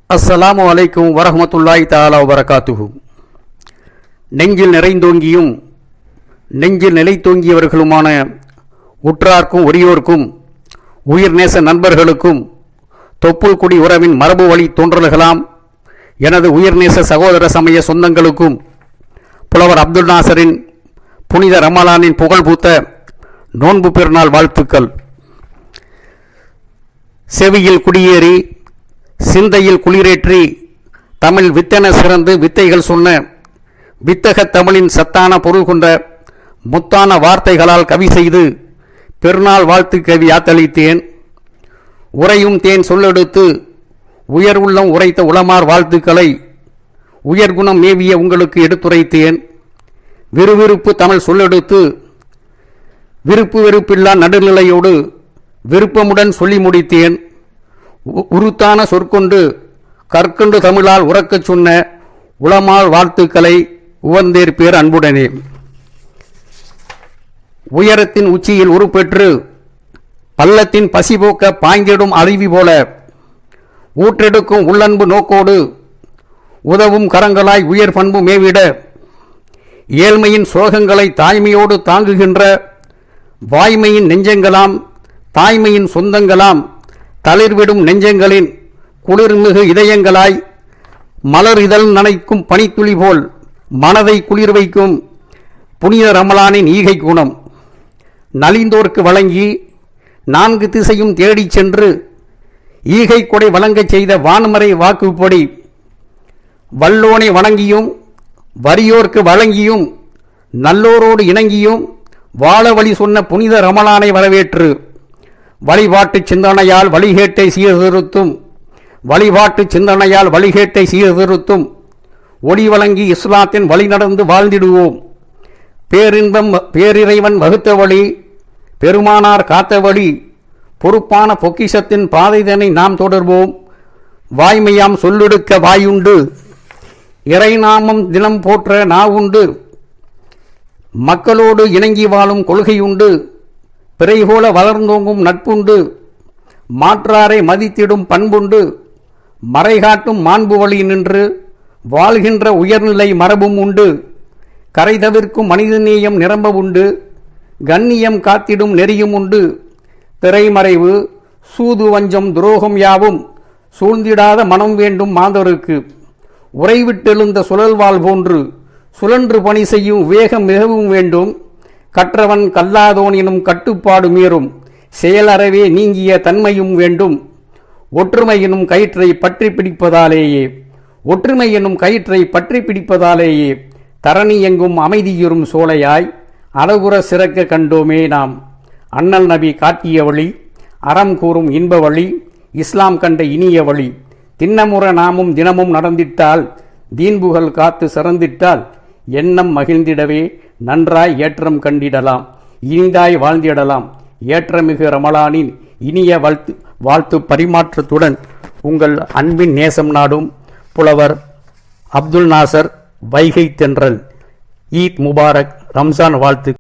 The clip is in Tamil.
அஸ்ஸலாமு அலைக்கும் வரஹ்மத்துல்லாஹி தஆலா வபரகாத்துஹு. நெஞ்சில் நிறைந்தோங்கியும் நெஞ்சில் நிலை தோங்கியவர்களுமான உற்றார்க்கும் உரியோர்க்கும் உயிர் நேச நண்பர்களுக்கும் தொப்புள் குடி உறவின் மரபு வழி தோன்றல்களாம் எனது உயிர்நேச சகோதர சமய சொந்தங்களுக்கும் புலவர் அப்துல் நாசரின் புனித ரமலானின் புகழ்பூத்த நோன்பு பெருநாள் வாழ்த்துக்கள். செவியில் குடியேறி சிந்தையில் குளிரேற்றி தமிழ் வித்தென சிறந்து வித்தைகள் சொன்ன வித்தகத் தமிழின் சத்தான பொருள் கொண்ட முத்தான வார்த்தைகளால் கவி செய்து பெருநாள் வாழ்த்து கவி ஆத்தளித்தேன். உரையும் தேன் சொல்லெடுத்து உயர் உள்ளம் உரைத்த உளமார் வாழ்த்துக்களை உயர்குணம் மேவிய உங்களுக்கு எடுத்துரைத்தேன். விறுவிறுப்பு தமிழ் சொல்லெடுத்து விருப்பு வெறுப்பில்லா நடுநிலையோடு விருப்பமுடன் சொல்லி முடித்தேன். உருத்தான சொற்கொண்டு கற்கொண்டு தமிழால் உறக்கச் சொன்ன உளமார் வாழ்த்துக்களை உவந்தேற்பேர் அன்புடனே. உயரத்தின் உச்சியில் உருப்பெற்று பள்ளத்தின் பசிபோக்க பாய்ந்திடும் அருவி போல ஊற்றெடுக்கும் உள்ளன்பு நோக்கோடு உதவும் கரங்களாய் உயர் பண்பு மேவிட ஏழ்மையின் சோகங்களை தாய்மையோடு தாங்குகின்ற வாய்மையின் நெஞ்சங்களாம் தாய்மையின் சொந்தங்களாம் தளிர்விடும் நெஞ்சங்களின் குளிர்மிகு இதயங்களாய் மலர் இதழ் நனைக்கும் பனித்துளி போல் மனதை குளிர் வைக்கும் புனித ரமலானின் ஈகை குணம் நலிந்தோர்க்கு வழங்கி நான்கு திசையும் தேடிச் சென்று ஈகை கொடை வழங்கச் செய்த வான்மறை வாக்குப்படி வல்லோனை வணங்கியும் வறியோர்க்கு வழங்கியும் நல்லோரோடு இணங்கியும் வாழ வழி சொன்ன புனித ரமலானை வரவேற்று வழிபாட்டு சிந்தனையால் வழிகேட்டை சீர்திருத்தும் ஒளி வழங்கி இஸ்லாத்தின் வழி நடந்து வாழ்ந்திடுவோம். பேரிறைவன் வகுத்த வழி பெருமானார் காத்த வழி பொறுப்பான பொக்கிஷத்தின் பாதைதனை நாம் தொடர்வோம். வாய்மையாம் சொல்லெடுக்க வாயுண்டு இறைநாமம் தினம் போற்ற நாவுண்டு மக்களோடு இணங்கி வாழும் கொள்கையுண்டு பிறைபோல வளர்ந்தோங்கும் நட்புண்டு மாற்றாரை மதித்திடும் பண்புண்டு மறைகாட்டும் மாண்பு வழி நின்று வாழ்கின்ற உயர்நிலை மரபும் உண்டு. கரை தவிர்க்கும் மனிதநேயம் நிரம்ப உண்டு. கண்ணியம் காத்திடும் நெறியும் உண்டு. திரைமறைவு சூது வஞ்சம் துரோகம் யாவும் சூழ்ந்திடாத மனம் வேண்டும் மாந்தருக்கு. உறைவிட்டெழுந்த சுழல்வாள் போன்று சுழன்று பணி செய்யும் வேகம் மிகவும் வேண்டும். கற்றவன் கல்லாதோன் எனும் கட்டுப்பாடு மீறும் செயலறவே நீங்கிய தன்மையும் வேண்டும். ஒற்றுமை எனும் கயிற்றை பற்றி பிடிப்பதாலேயே தரணி எங்கும் அமைதியுறும் சோலையாய் அழகுற சிறக்க கண்டோமே நாம். அண்ணல் நபி காட்டிய வழி அறம் கூறும் இன்ப வழி இஸ்லாம் கண்ட இனிய வழி திண்ணமுற நாமும் தினமும் நடந்திட்டால் தீன்புகள் காத்து சிறந்திட்டால் எண்ணம் மகிழ்ந்திடவே நன்றாய் ஏற்றம் கண்டிடலாம் இனிதாய் வாழ்ந்திடலாம். ஏற்றமிகு ரமலானின் இனிய வாழ்த்து பரிமாற்றத்துடன் உங்கள் அன்பின் நேசம் நாடும் புலவர் அப்துல் நாசர் வைகை தென்றல். ஈத் முபாரக். ரம்ஜான் வாழ்த்து.